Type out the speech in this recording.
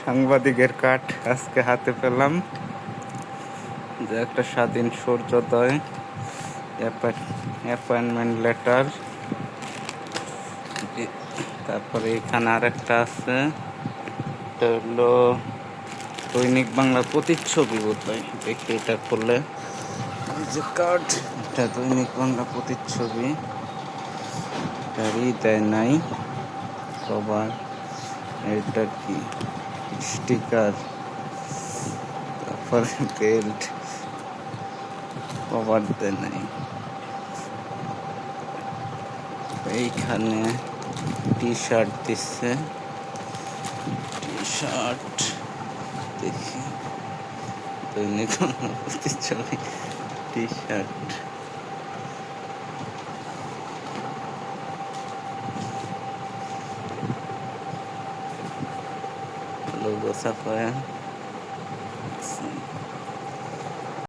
সাংবাদিকের কার্ড আজকে হাতে পেলাম, যে একটা স্বাধীন সূর্যোদয় অ্যাপয়েন্টমেন্ট লেটার। তারপরে এখানে আরেকটা আছে, এটা হলো দৈনিক বাংলার প্রতিচ্ছবি বোধহয়। দেখি এটা করলে যে কার্ড, এটা দৈনিক বাংলা প্রতিচ্ছবি, এটারই দেয় নাই কভার। এটা কি স্টিকার, তারপরে বেল্ট, কভার দেয় নাই। এইখানে টি শার্ট দিচ্ছে, টি শার্ট দেখি দৈনিক বাংলা প্রতিচ্ছবি টি শার্ট। লোগো ছাপায়